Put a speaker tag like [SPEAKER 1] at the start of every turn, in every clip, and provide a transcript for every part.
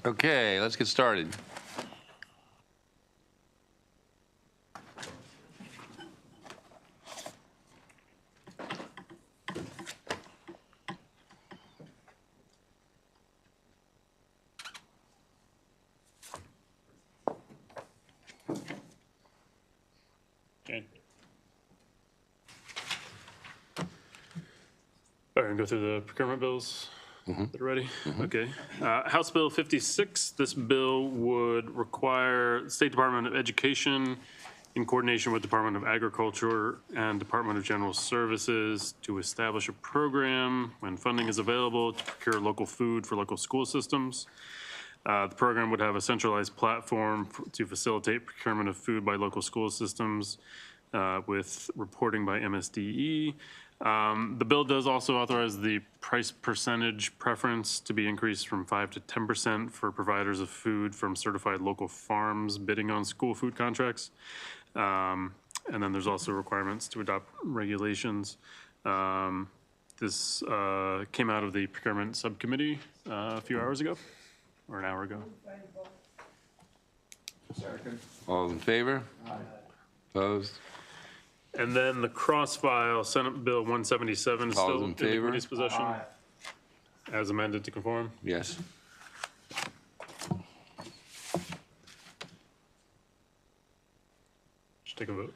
[SPEAKER 1] Okay, let's get started.
[SPEAKER 2] Okay. All right, and go through the procurement bills that are ready. Okay. House Bill 56, this bill would require State Department of Education in coordination with Department of Agriculture and Department of General Services to establish a program when funding is available to procure local food for local school systems. The program would have a centralized platform to facilitate procurement of food by local school systems with reporting by MSDE. The bill does also authorize the price percentage preference to be increased from 5 to 10% for providers of food from certified local farms bidding on school food contracts. And then there's also requirements to adopt regulations. This came out of the procurement subcommittee a few hours ago, or an hour ago.
[SPEAKER 3] Second.
[SPEAKER 1] All in favor?
[SPEAKER 3] Aye.
[SPEAKER 1] Opposed?
[SPEAKER 2] And then the cross-file Senate Bill 177 is
[SPEAKER 1] All
[SPEAKER 2] still
[SPEAKER 1] in
[SPEAKER 2] in the
[SPEAKER 1] favor?
[SPEAKER 2] committee's possession,
[SPEAKER 3] Aye.
[SPEAKER 2] as amended to conform.
[SPEAKER 1] Yes.
[SPEAKER 2] Just take a vote.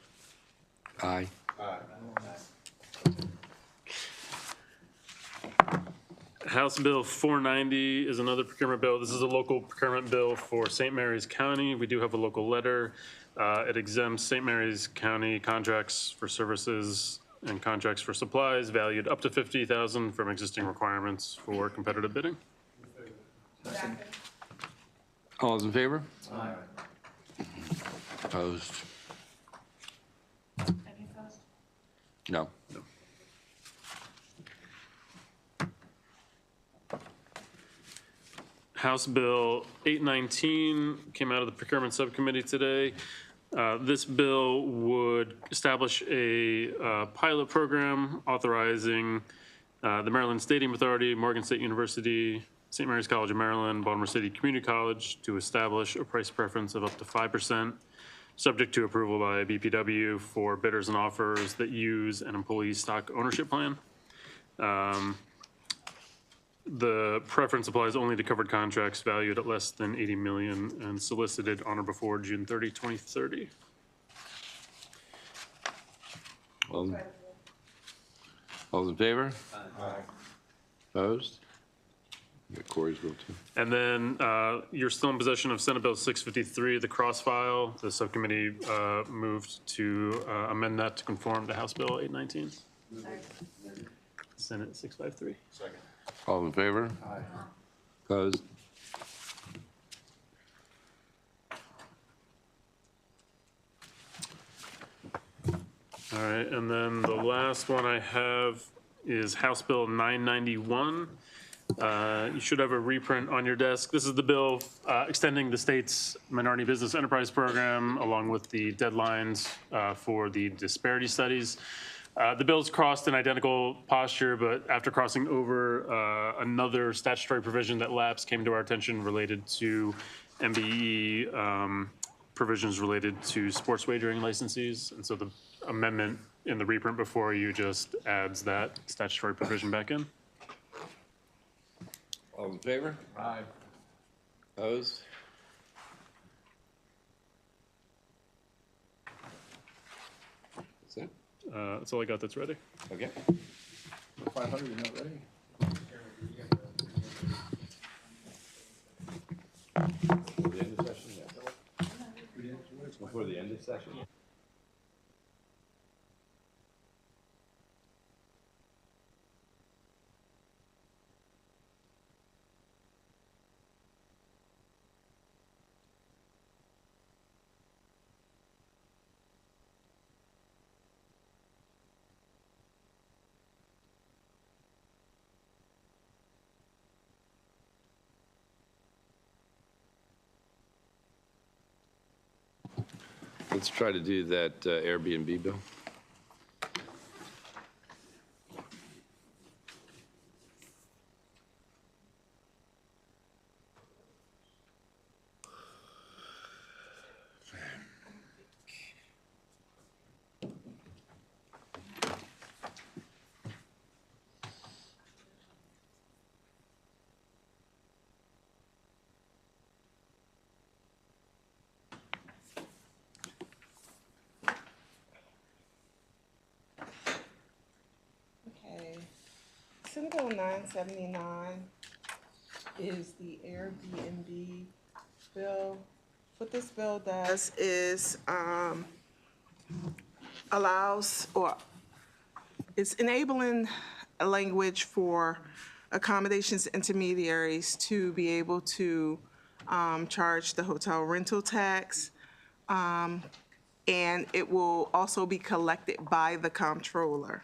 [SPEAKER 1] Aye.
[SPEAKER 3] Aye.
[SPEAKER 2] House Bill 490 is another procurement bill. This is a local procurement bill for St. Mary's County. We do have a local letter. It exempts St. Mary's County contracts for services and contracts for supplies valued up to $50,000 from existing requirements for competitive bidding.
[SPEAKER 3] Second.
[SPEAKER 1] All those in favor?
[SPEAKER 3] Aye.
[SPEAKER 1] Opposed?
[SPEAKER 4] Any opposed?
[SPEAKER 1] No.
[SPEAKER 2] House Bill 819 came out of the procurement subcommittee today. This bill would establish a pilot program authorizing the Maryland Stadium Authority, Morgan State University, St. Mary's College of Maryland, Baltimore City Community College to establish a price preference of up to 5%, subject to approval by BPW for bidders and offers that use an employee stock ownership plan. The preference applies only to covered contracts valued at less than 80 million and solicited on or before June 30, 2030.
[SPEAKER 1] All those in favor?
[SPEAKER 3] Aye.
[SPEAKER 1] Opposed? Got Corey's vote too.
[SPEAKER 2] And then you're still in possession of Senate Bill 653, the cross-file. The subcommittee moved to amend that to conform to House Bill 819. Senate 653.
[SPEAKER 3] Second.
[SPEAKER 1] All in favor?
[SPEAKER 3] Aye.
[SPEAKER 1] Opposed?
[SPEAKER 2] All right, and then the last one I have is House Bill 991. You should have a reprint on your desk. This is the bill extending the state's Minority Business Enterprise Program along with the deadlines for the disparity studies. The bill's crossed an identical posture, but after crossing over, another statutory provision that lapsed came to our attention related to MBE provisions related to sports wagering licensees. And so the amendment in the reprint before you just adds that statutory provision back in.
[SPEAKER 1] All in favor?
[SPEAKER 3] Aye.
[SPEAKER 1] Opposed? That's it?
[SPEAKER 2] That's all I got that's ready.
[SPEAKER 1] Okay.
[SPEAKER 3] 500, you're not ready?
[SPEAKER 5] Before the end of session, yes. Before the end of session?
[SPEAKER 1] Let's try to do that Airbnb bill.
[SPEAKER 4] Senate Bill 979 is the Airbnb bill. What this bill does is allows, or it's enabling a language for accommodations intermediaries to be able to charge the hotel rental tax. And it will also be collected by the comptroller.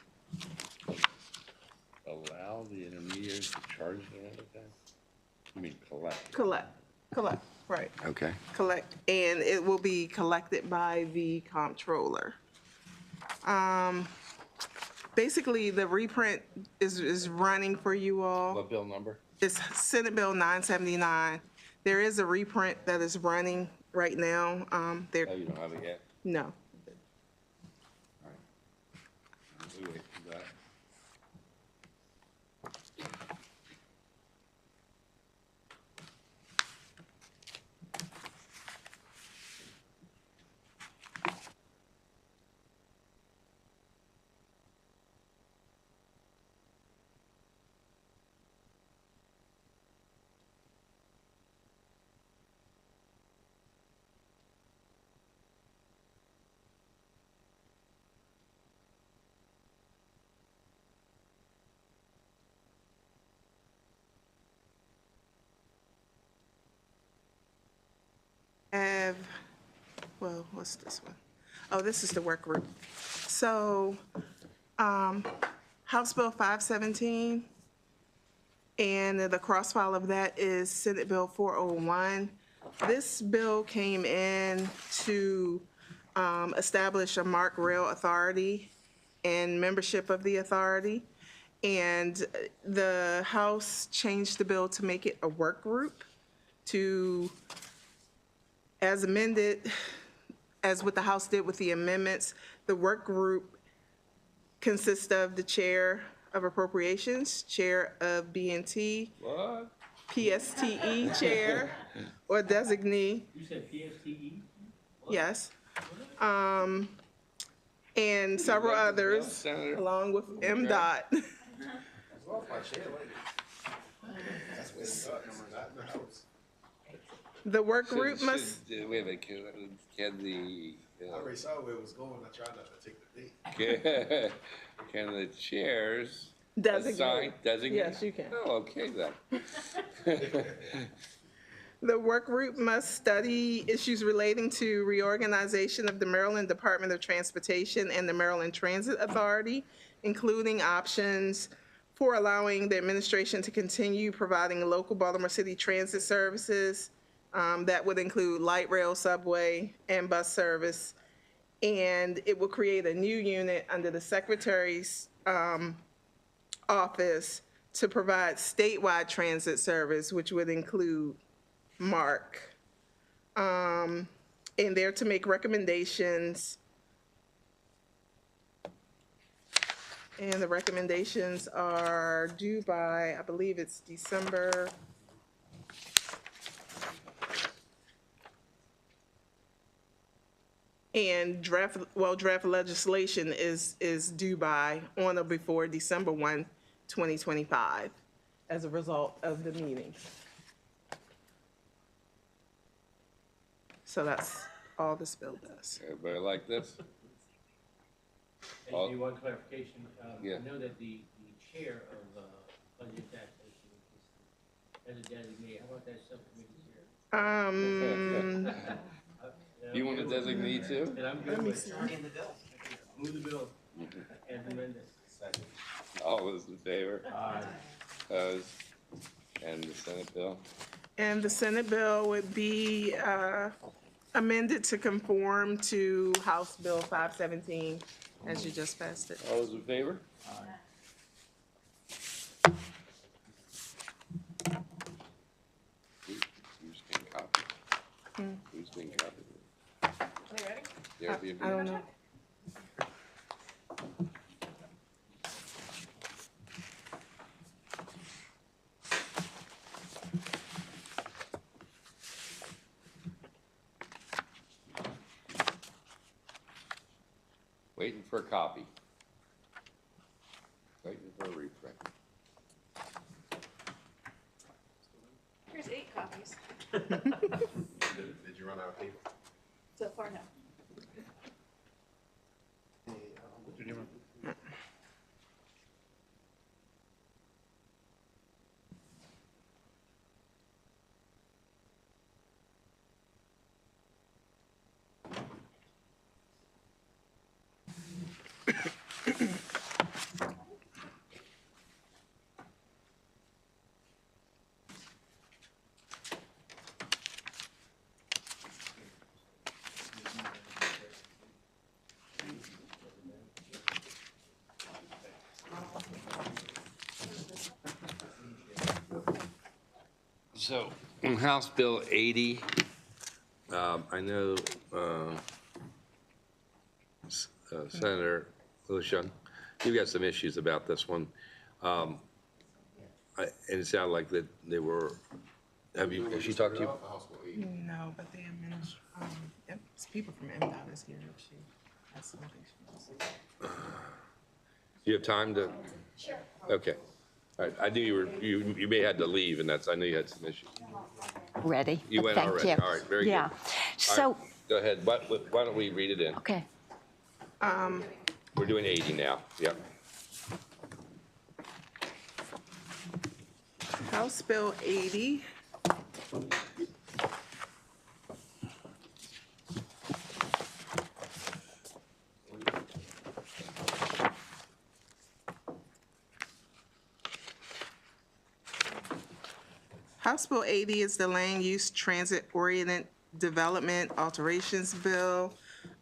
[SPEAKER 5] Allow the intermediaries to charge the rental tax? I mean, collect.
[SPEAKER 4] Collect, right.
[SPEAKER 1] Okay.
[SPEAKER 4] Collect, and it will be collected by the comptroller. Basically, the reprint is running for you all.
[SPEAKER 5] What bill number?
[SPEAKER 4] It's Senate Bill 979. There is a reprint that is running right now.
[SPEAKER 5] Oh, you don't have it yet?
[SPEAKER 4] No.
[SPEAKER 5] All right. We wait for that.
[SPEAKER 4] What's this one? Oh, this is the work group. So, House Bill 517, and the cross-file of that is Senate Bill 401. This bill came in to establish a MARC rail authority and membership of the authority. And the House changed the bill to make it a work group to, as amended, as what the House did with the amendments, the work group consists of the chair of appropriations, chair of B&T,
[SPEAKER 5] What?
[SPEAKER 4] PSTE chair or designee,
[SPEAKER 6] You said PSTE?
[SPEAKER 4] yes. And several others,
[SPEAKER 5] Senator?
[SPEAKER 4] along with MDOT. The work group must,
[SPEAKER 5] Wait a minute, can the,
[SPEAKER 7] I already saw where it was going. I tried not to take the bait.
[SPEAKER 5] can the chairs
[SPEAKER 4] designate.
[SPEAKER 5] designate?
[SPEAKER 4] Yes, you can.
[SPEAKER 5] Oh, okay then.
[SPEAKER 4] The work group must study issues relating to reorganization of the Maryland Department of Transportation and the Maryland Transit Authority, including options for allowing the administration to continue providing local Baltimore City transit services. That would include light rail, subway, and bus service. And it will create a new unit under the Secretary's office to provide statewide transit service, which would include MARC. And they're to make recommendations. And the recommendations are due by, I believe it's December. And draft legislation is due by on or before December 1, 2025, as a result of the meeting. So that's all this bill does.
[SPEAKER 5] Everybody like this?
[SPEAKER 6] I just need one clarification.
[SPEAKER 5] Yeah.
[SPEAKER 6] I know that the chair of budget taxation is as a designee. How about that subcommittee chair?
[SPEAKER 5] You want to designate too?
[SPEAKER 6] And I'm good with move the bill as amended.
[SPEAKER 5] All those in favor?
[SPEAKER 6] Aye.
[SPEAKER 5] Opposed? And the Senate bill?
[SPEAKER 4] And the Senate bill would be amended to conform to House Bill 517, as you just passed it.
[SPEAKER 5] All those in favor? Who's being copied? Who's being copied? The Airbnb?
[SPEAKER 4] I don't know.
[SPEAKER 5] Waiting for a copy. Waiting for a reprint.
[SPEAKER 8] copies.
[SPEAKER 7] Did you run out of paper?
[SPEAKER 8] So far, no.
[SPEAKER 1] So, on House Bill 80, I know Senator LaShawn, you've got some issues about this one. And it sounded like that they were, has she talked to you?
[SPEAKER 4] No, but the it's people from MDOT is here. She has some issues.
[SPEAKER 1] Do you have time to? Sure. Okay. All right, I knew you may have had to leave, and I knew you had some issues.
[SPEAKER 9] Ready?
[SPEAKER 1] You went
[SPEAKER 9] Thank
[SPEAKER 1] already.
[SPEAKER 9] you.
[SPEAKER 1] All right, very good.
[SPEAKER 9] Yeah.
[SPEAKER 1] All
[SPEAKER 9] So,
[SPEAKER 1] right, go ahead. Why don't we read it in?
[SPEAKER 9] okay.
[SPEAKER 1] We're doing 80 now. Yep.
[SPEAKER 4] House Bill 80. House Bill 80 is the Land Use Transit-Oriented Development Alterations Bill.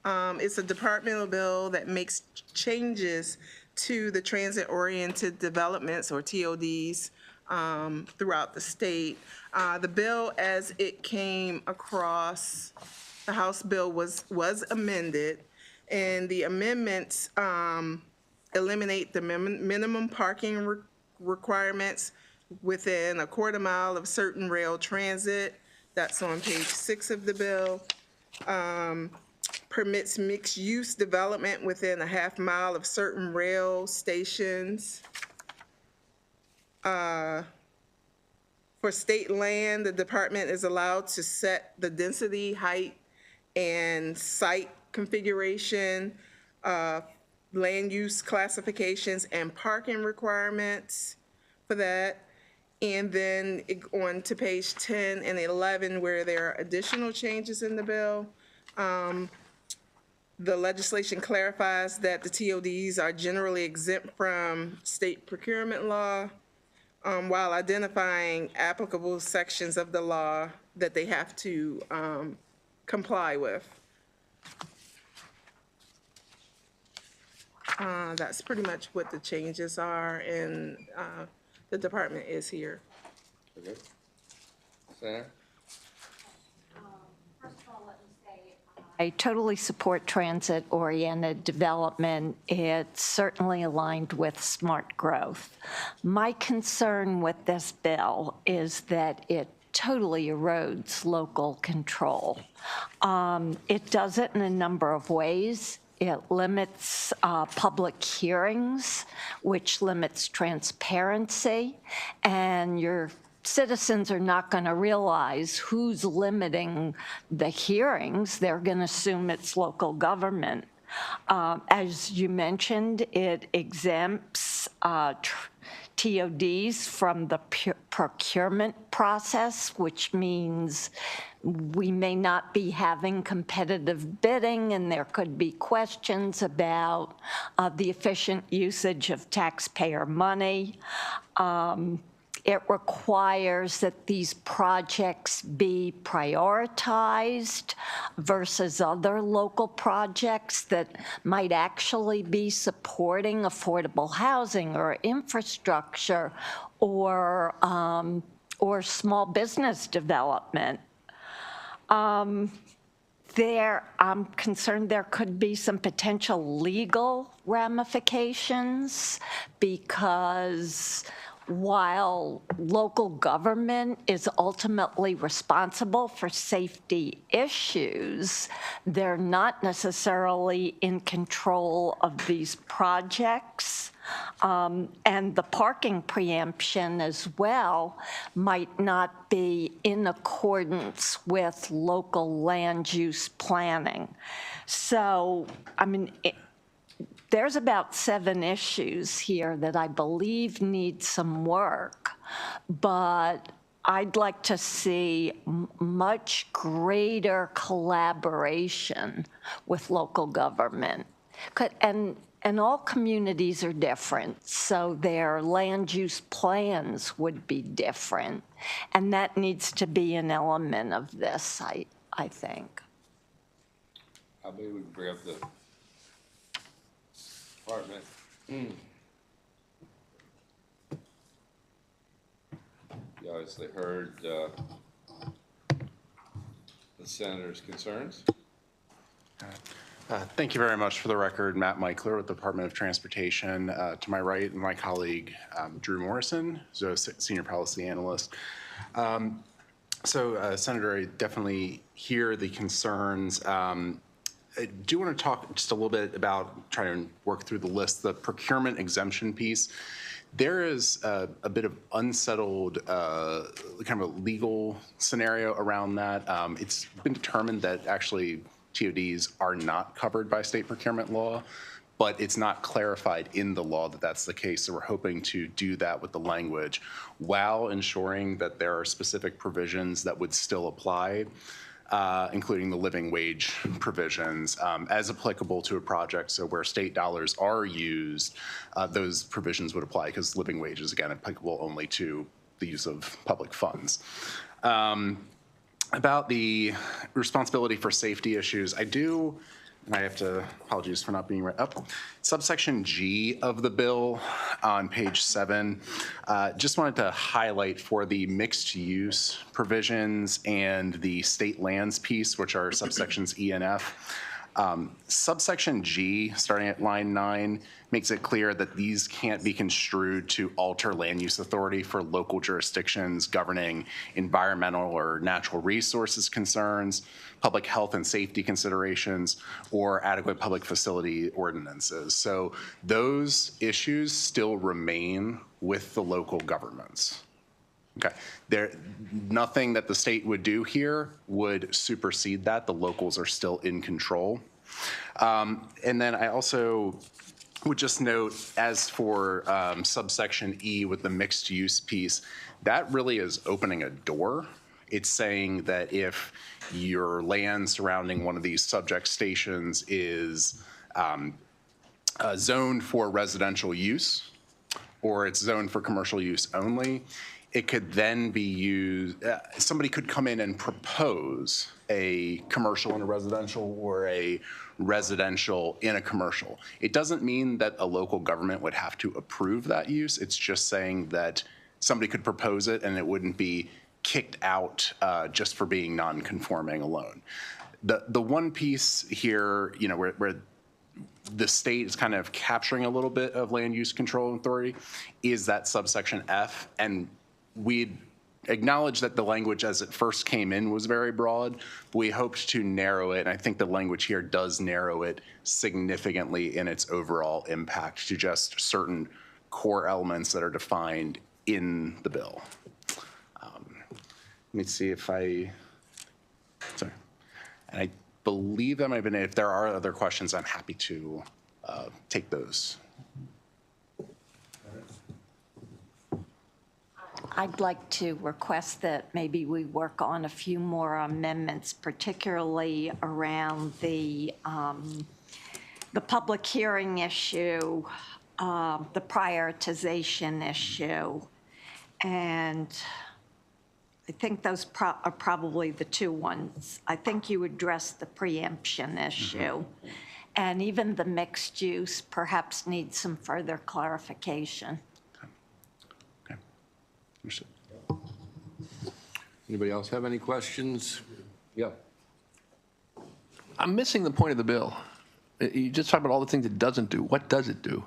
[SPEAKER 4] It's a departmental bill that makes changes to the transit-oriented developments, or TODs, throughout the state. The bill, as it came across, the House bill was amended, and the amendments eliminate the minimum parking requirements within a quarter mile of certain rail transit. That's on page 6 of the bill. Permits mixed-use development within a half mile of certain rail stations. For state land, the department is allowed to set the density, height, and site configuration, land use classifications, and parking requirements for that. And then on to page 10 and 11, where there are additional changes in the bill. The legislation clarifies that the TODs are generally exempt from state procurement law, while identifying applicable sections of the law that they have to comply with. That's pretty much what the changes are, and the department is here.
[SPEAKER 1] Okay. Senator?
[SPEAKER 9] First of all, let me say, I totally support transit-oriented development. It's certainly aligned with smart growth. My concern with this bill is that it totally erodes local control. It does it in a number of ways. It limits public hearings, which limits transparency, and your citizens are not going to realize who's limiting the hearings. They're going to assume it's local government. As you mentioned, it exempts TODs from the procurement process, which means we may not be having competitive bidding, and there could be questions about the efficient usage of taxpayer money. It requires that these projects be prioritized versus other local projects that might actually be supporting affordable housing or infrastructure or small business development. I'm concerned there could be some potential legal ramifications because while local government is ultimately responsible for safety issues, they're not necessarily in control of these projects. And the parking preemption as well might not be in accordance with local land use planning. So, I mean, there's about 7 issues here that I believe need some work, but I'd like to see much greater collaboration with local government. And all communities are different, so their land use plans would be different. And that needs to be an element of this, I think.
[SPEAKER 1] How about we bring up the department? You obviously heard the senator's concerns.
[SPEAKER 8] Thank you very much. For the record, Matt Michler with the Department of Transportation. To my right, my colleague, Drew Morrison, who's a senior policy analyst. Senator, I definitely hear the concerns. I do want to talk just a little bit about trying to work through the list, the procurement exemption piece. There is a bit of unsettled kind of a legal scenario around that. It's been determined that actually TODs are not covered by state procurement law, but it's not clarified in the law that that's the case. So we're hoping to do that with the language while ensuring that there are specific provisions that would still apply, including the living wage provisions as applicable to a project. So where state dollars are used, those provisions would apply because living wage is, again, applicable only to the use of public funds. About the responsibility for safety issues, I have to, apologies for not being right up. Subsection G of the bill on page 7, just wanted to highlight for the mixed use provisions and the state lands piece, which are subsections E and F. Subsection G, starting at line 9, makes it clear that these can't be construed to alter land use authority for local jurisdictions governing environmental or natural resources concerns, public health and safety considerations, or adequate public facility ordinances. So those issues still remain with the local governments. Okay, nothing that the state would do here would supersede that. The locals are still in control. And then I also would just note, as for subsection E with the mixed use piece, that really is opening a door. It's saying that if your land surrounding one of these subject stations is zoned for residential use, or it's zoned for commercial use only, it could then be used, somebody could come in and propose a commercial in a residential or a residential in a commercial. It doesn't mean that a local government would have to approve that use. It's just saying that somebody could propose it and it wouldn't be kicked out just for being non-conforming alone. The one piece here, you know, where the state is kind of capturing a little bit of land use control authority is that subsection F, and we acknowledge that the language as it first came in was very broad, but we hoped to narrow it, and I think the language here does narrow it significantly in its overall impact to just certain core elements that are defined in the bill. Let me see if sorry. And I believe that might have been it. If there are other questions, I'm happy to take those.
[SPEAKER 9] I'd like to request that maybe we work on a few more amendments, particularly around the public hearing issue, the prioritization issue, and I think those are probably the 2 ones. I think you addressed the preemption issue, and even the mixed use perhaps needs some further clarification.
[SPEAKER 1] Anybody else have any questions? Yeah.
[SPEAKER 5] I'm missing the point of the bill. You just talked about all the things it doesn't do. What does it do?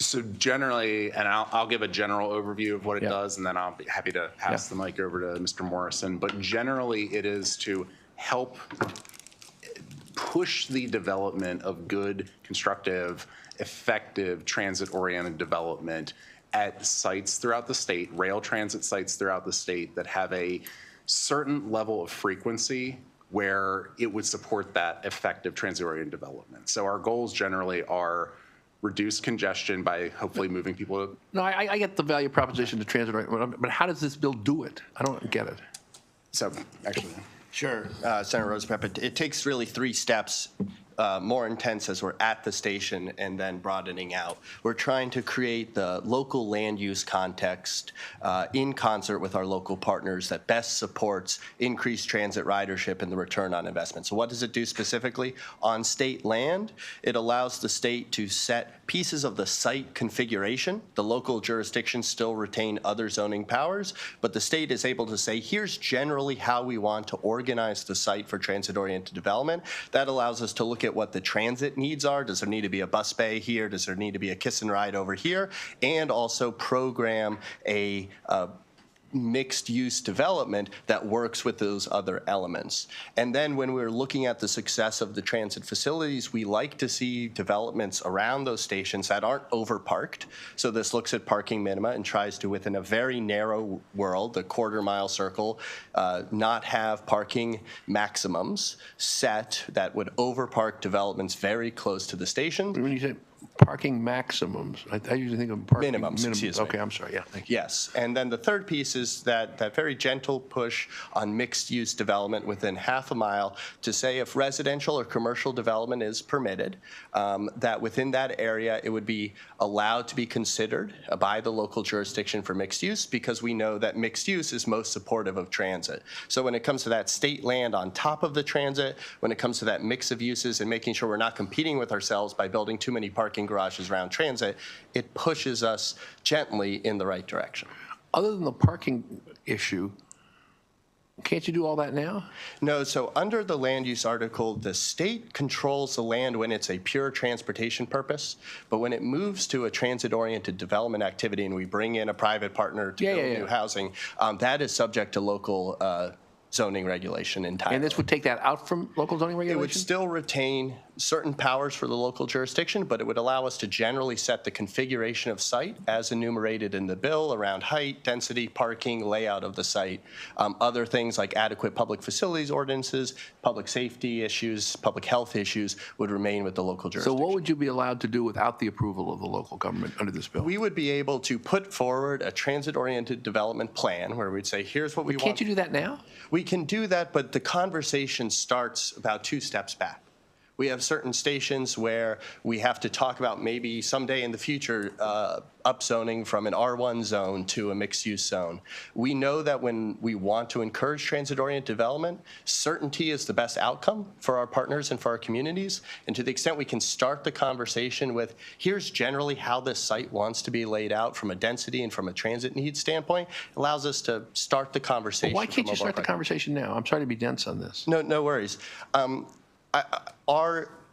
[SPEAKER 8] So generally, and I'll give a general overview of what it does, and then I'll be happy to pass the mic over to Mr. Morrison. But generally, it is to help push the development of good, constructive, effective, transit-oriented development at sites throughout the state, rail transit sites throughout the state that have a certain level of frequency where it would support that effective transit-oriented development. So our goals generally are reduce congestion by hopefully moving people to.
[SPEAKER 5] No, I get the value proposition to transit, but how does this bill do it? I don't get it.
[SPEAKER 8] So actually.
[SPEAKER 10] Sure, Senator Rosenpep. It takes really 3 steps, more intense as we're at the station and then broadening out. We're trying to create the local land use context in concert with our local partners that best supports increased transit ridership and the return on investment. So what does it do specifically? On state land, it allows the state to set pieces of the site configuration. The local jurisdictions still retain other zoning powers, but the state is able to say, here's generally how we want to organize the site for transit-oriented development. That allows us to look at what the transit needs are. Does there need to be a bus bay here? Does there need to be a kiss and ride over here? And also program a mixed-use development that works with those other elements. And then when we're looking at the success of the transit facilities, we like to see developments around those stations that aren't overparked. So this looks at parking minima and tries to, within a very narrow world, the quarter-mile circle, not have parking maximums set that would overpark developments very close to the station.
[SPEAKER 5] When you say parking maximums, I usually think of parking
[SPEAKER 10] Minimums, excuse me.
[SPEAKER 5] Okay, I'm sorry, yeah, thank you.
[SPEAKER 10] Yes, and then the third piece is that very gentle push on mixed-use development within half a mile to say if residential or commercial development is permitted, that within that area it would be allowed to be considered by the local jurisdiction for mixed use, because we know that mixed use is most supportive of transit. So when it comes to that state land on top of the transit, when it comes to that mix of uses and making sure we're not competing with ourselves by building too many parking garages around transit, it pushes us gently in the right direction.
[SPEAKER 5] Other than the parking issue, can't you do all that now?
[SPEAKER 10] No, so under the land use article, the state controls the land when it's a pure transportation purpose, but when it moves to a transit-oriented development activity and we bring in a private partner to build new housing, that is subject to local zoning regulation entirely.
[SPEAKER 5] And this would take that out from local zoning regulation?
[SPEAKER 10] It would still retain certain powers for the local jurisdiction, but it would allow us to generally set the configuration of site as enumerated in the bill around height, density, parking, layout of the site. Other things like adequate public facilities ordinances, public safety issues, public health issues would remain with the local jurisdiction.
[SPEAKER 5] So what would you be allowed to do without the approval of the local government under this bill?
[SPEAKER 10] We would be able to put forward a transit-oriented development plan where we'd say, here's what we want.
[SPEAKER 5] Can't you do that now?
[SPEAKER 10] We can do that, but the conversation starts about 2 steps back. We have certain stations where we have to talk about maybe someday in the future upzoning from an R1 zone to a mixed-use zone. We know that when we want to encourage transit-oriented development, certainty is the best outcome for our partners and for our communities. And to the extent we can start the conversation with, here's generally how this site wants to be laid out from a density and from a transit needs standpoint, allows us to start the conversation.
[SPEAKER 5] Well, why can't you start the conversation now? I'm sorry to be dense on this.
[SPEAKER 10] No worries.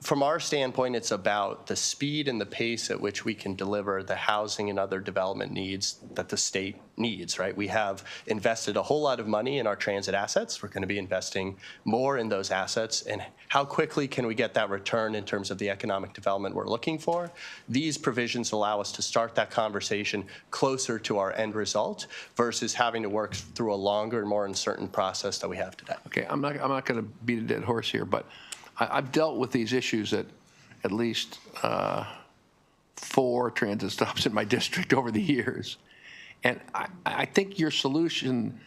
[SPEAKER 10] From our standpoint, it's about the speed and the pace at which we can deliver the housing and other development needs that the state needs, right? We have invested a whole lot of money in our transit assets. We're going to be investing more in those assets. And how quickly can we get that return in terms of the economic development we're looking for? These provisions allow us to start that conversation closer to our end result versus having to work through a longer and more uncertain process that we have today.
[SPEAKER 5] Okay, I'm not going to beat a dead horse here, but I've dealt with these issues at least 4 transit stops in my district over the years. And I think your solution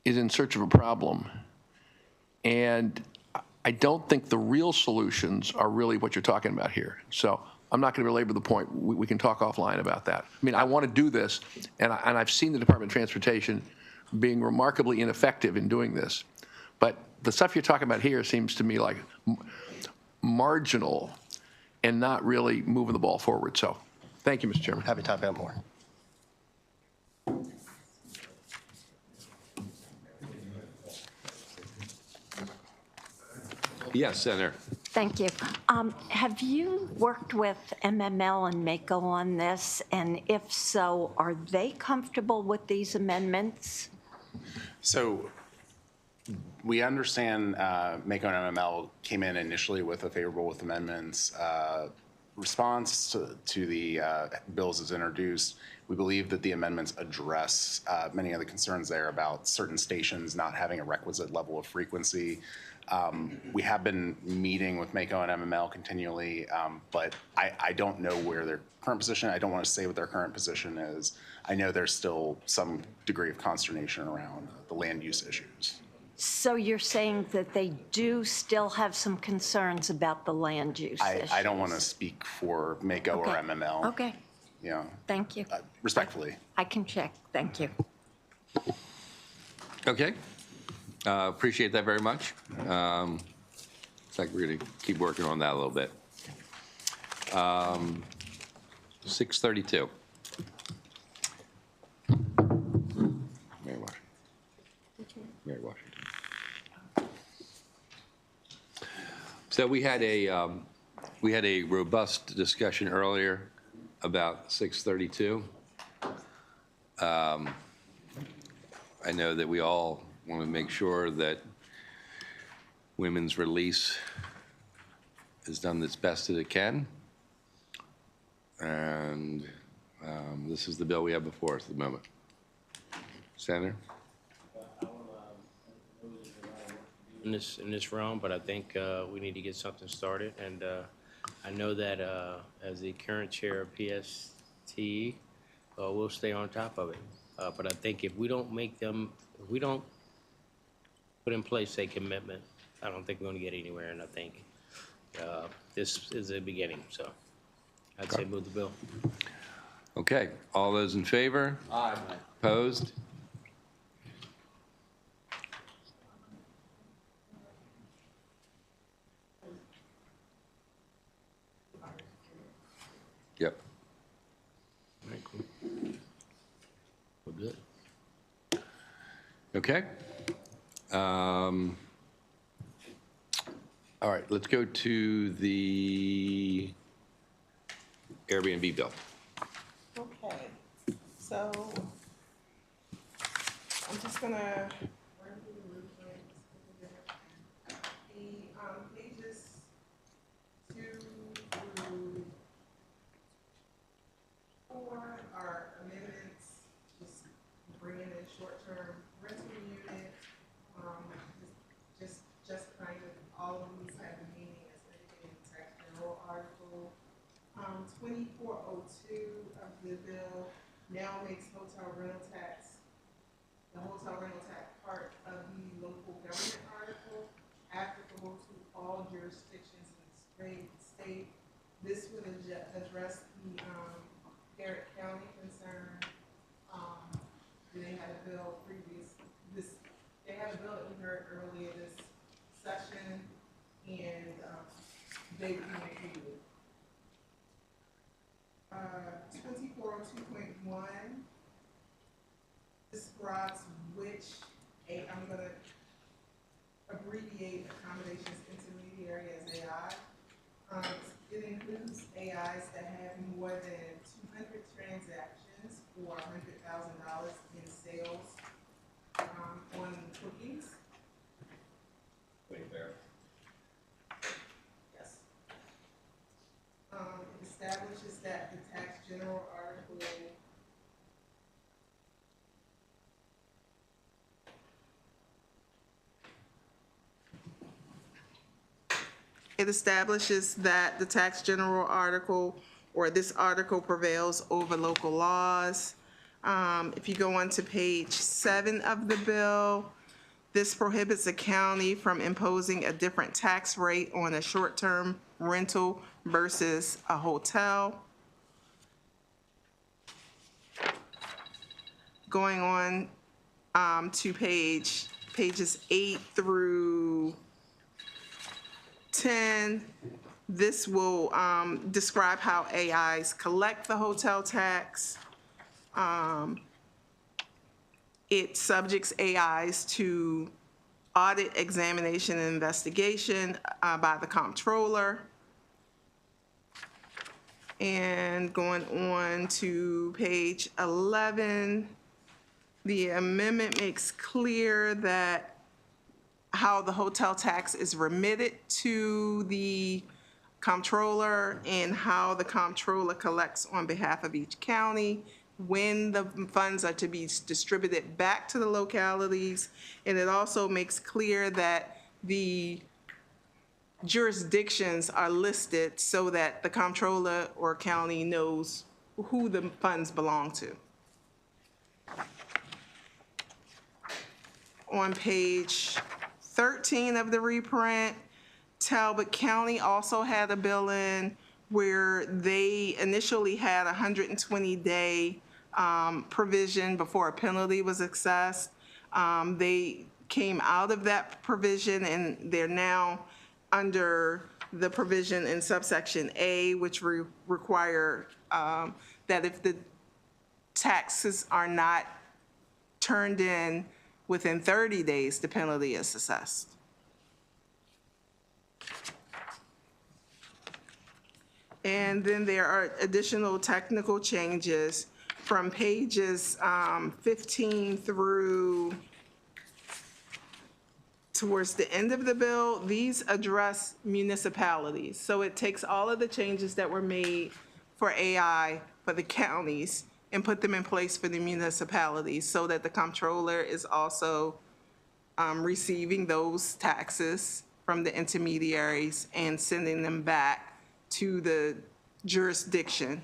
[SPEAKER 5] is in search of a problem. And I don't think the real solutions are really what you're talking about here. So I'm not going to belabor the point. We can talk offline about that. I mean, I want to do this, and I've seen the Department of Transportation being remarkably ineffective in doing this. But the stuff you're talking about here seems to me like marginal and not really moving the ball forward. So thank you, Mr. Chairman.
[SPEAKER 10] Happy to talk about more.
[SPEAKER 1] Yes, Senator.
[SPEAKER 9] Thank you. Have you worked with MML and MACO on this? And if so, are they comfortable with these amendments?
[SPEAKER 8] So we understand MACO and MML came in initially with a favorable with amendments response to the bills as introduced. We believe that the amendments address many of the concerns there about certain stations not having a requisite level of frequency. We have been meeting with MACO and MML continually, but I don't know where their current position, I don't want to say what their current position is. I know there's still some degree of consternation around the land use issues.
[SPEAKER 9] So you're saying that they do still have some concerns about the land use issues?
[SPEAKER 8] I don't want to speak for MACO or
[SPEAKER 9] Okay.
[SPEAKER 8] MML.
[SPEAKER 9] Okay,
[SPEAKER 8] You know,
[SPEAKER 9] thank you.
[SPEAKER 8] respectfully.
[SPEAKER 9] I can check, thank you.
[SPEAKER 1] Okay. Appreciate that very much. Looks like we're going to keep working on that a little bit. 6:32. Mary Washington. Mary Washington. So we had a robust discussion earlier about 6:32. I know that we all want to make sure that women's release is done as best as it can. And this is the bill we have before us at the moment. Senator?
[SPEAKER 6] In this realm, but I think we need to get something started. And I know that as the current chair of PST, we'll stay on top of it. But I think if we don't put in place a commitment, I don't think we're going to get anywhere. And I think this is the beginning. So I'd say move the bill.
[SPEAKER 1] Okay, all those in favor? Aye. Opposed? Yep.
[SPEAKER 6] All right, cool. We're good.
[SPEAKER 1] Okay. All right, let's go to the Airbnb bill.
[SPEAKER 4] Okay, so I'm just gonna run through the rules. The pages 2 through 4 are amendments, just bringing in short-term rental unit, just kind of all of these have a meaning as indicated in the tax general article. 2402 of the bill now makes hotel rental tax, the hotel rental tax part of the local government article, applicable to all jurisdictions in the state. This would address the Garrett County concern. They had a bill they had a bill that we heard earlier this session, and they included 2402.1 describes I'm going to abbreviate accommodations intermediary as AI. It includes AIs that have more than 200 transactions or $100,000 in sales on bookings. Yes. It establishes that the tax general article or this article prevails over local laws. If you go on to page 7 of the bill, this prohibits a county from imposing a different tax rate on a short-term rental versus a hotel. Going on to pages 8 through 10, this will describe how AIs collect the hotel tax. It subjects AIs to audit, examination, and investigation by the comptroller. And going on to page 11, the amendment makes clear that how the hotel tax is remitted to the comptroller and how the comptroller collects on behalf of each county, when the funds are to be distributed back to the localities. And it also makes clear that the jurisdictions are listed so that the comptroller or county knows who the funds belong to. On page 13 of the reprint, Talbot County also had a bill in where they initially had a 120-day provision before a penalty was assessed. They came out of that provision and they're now under the provision in subsection A, which require that if the taxes are not turned in within 30 days, the penalty is assessed. And then there are additional technical changes from pages 15 through towards the end of the bill. These address municipalities. So it takes all of the changes that were made for AI for the counties and put them in place for the municipalities so that the comptroller is also receiving those taxes from the intermediaries and sending them back to the jurisdiction.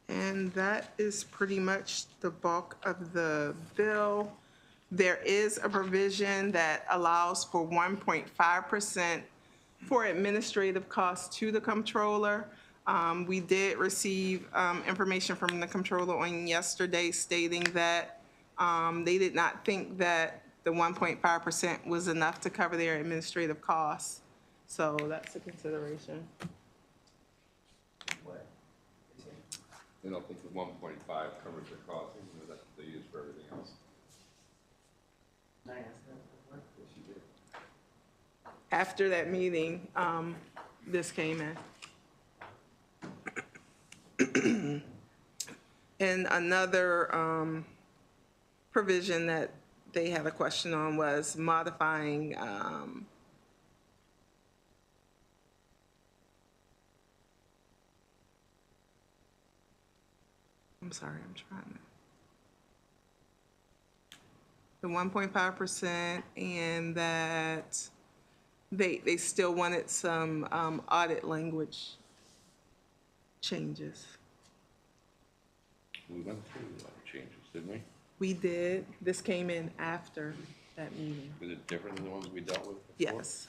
[SPEAKER 4] And that is pretty much the bulk of the bill. There is a provision that allows for 1.5% for administrative costs to the comptroller. We did receive information from the comptroller on yesterday stating that they did not think that the 1.5% was enough to cover their administrative costs. So that's a consideration.
[SPEAKER 1] They don't think the 1.5 covers the cost, even though that's what they use for everything else. Yes, you did.
[SPEAKER 4] After that meeting, this came in. And another provision that they had a question on was modifying I'm sorry, I'm trying to. The 1.5% and that they still wanted some audit language changes.
[SPEAKER 1] We went through a lot of changes, didn't we?
[SPEAKER 4] We did. This came in after that meeting.
[SPEAKER 1] Was it different than the ones we dealt with before?
[SPEAKER 4] Yes.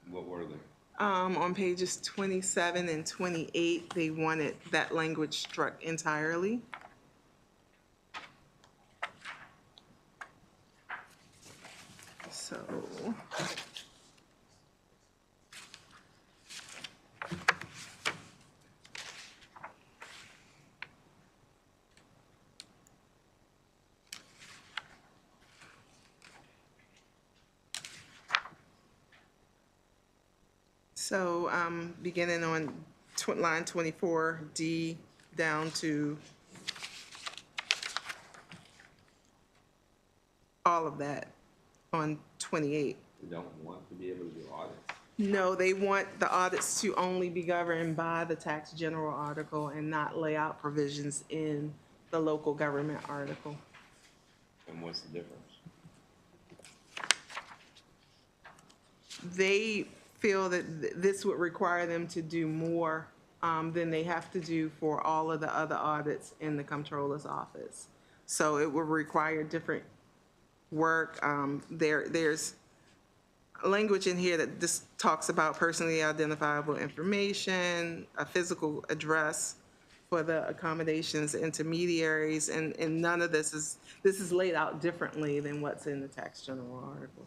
[SPEAKER 1] What were they?
[SPEAKER 4] On pages 27 and 28, they wanted that language struck entirely. So. So beginning on line 24D down to all of that on 28.
[SPEAKER 1] We don't want to be able to do audits.
[SPEAKER 4] No, they want the audits to only be governed by the tax general article and not lay out provisions in the local government article.
[SPEAKER 1] And what's the difference?
[SPEAKER 4] They feel that this would require them to do more than they have to do for all of the other audits in the comptroller's office. So it would require different work. There's language in here that just talks about personally identifiable information, a physical address for the accommodations intermediaries, and none of this is laid out differently than what's in the tax general article.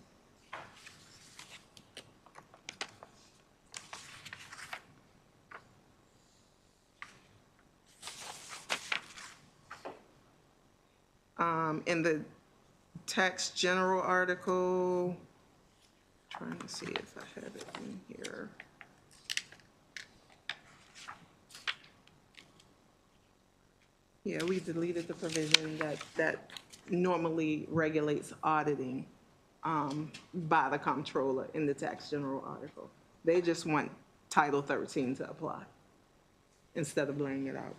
[SPEAKER 4] In the tax general article, trying to see if I have it in here. Yeah, we deleted the provision that normally regulates auditing by the comptroller in the tax general article. They just want Title 13 to apply instead of laying it out.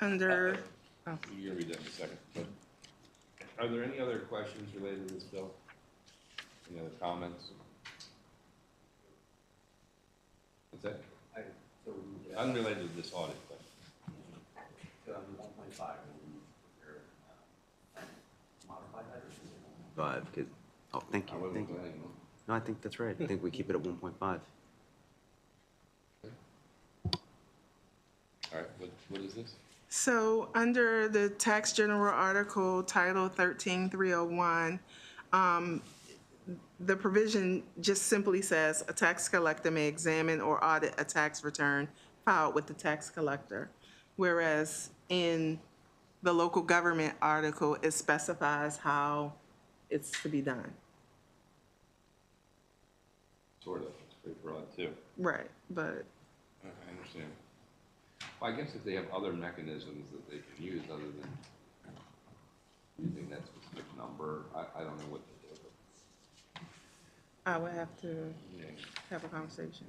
[SPEAKER 4] Under,
[SPEAKER 1] You're gonna read that in a second, but are there any other questions related to this bill? Any other comments? What's that? Unrelated to this audit, but.
[SPEAKER 11] Thank you. Thank you. No, I think that's right. I think we keep it at 1.5.
[SPEAKER 1] All right, what is this?
[SPEAKER 4] so under the tax general article, Title 13-301, the provision just simply says, a tax collector may examine or audit a tax return filed with the tax collector. Whereas in the local government article, it specifies how it's to be done.
[SPEAKER 1] Sort of, it's pretty broad too.
[SPEAKER 4] Right, but
[SPEAKER 1] I understand. Well, I guess if they have other mechanisms that they can use other than using that specific number, I don't know what to do.
[SPEAKER 4] I would have to
[SPEAKER 1] Yeah.
[SPEAKER 4] have a conversation.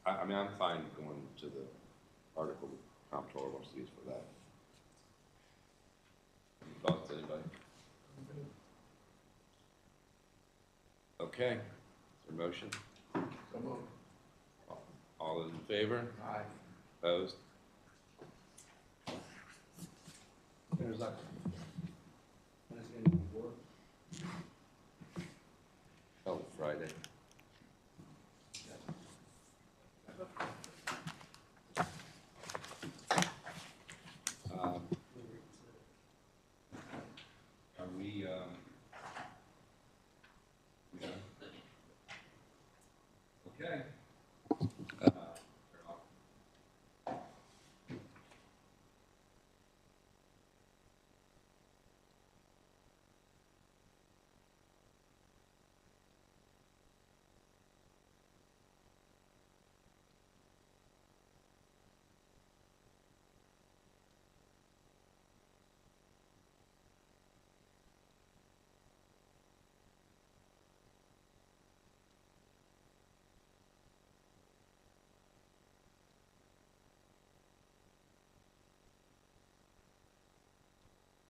[SPEAKER 1] I mean, I'm fine going to the article the comptroller wants to use for that. Any thoughts, anybody? Okay, is there a motion?
[SPEAKER 3] So moved.
[SPEAKER 1] All those in favor?
[SPEAKER 3] Aye.
[SPEAKER 1] Opposed? There's that.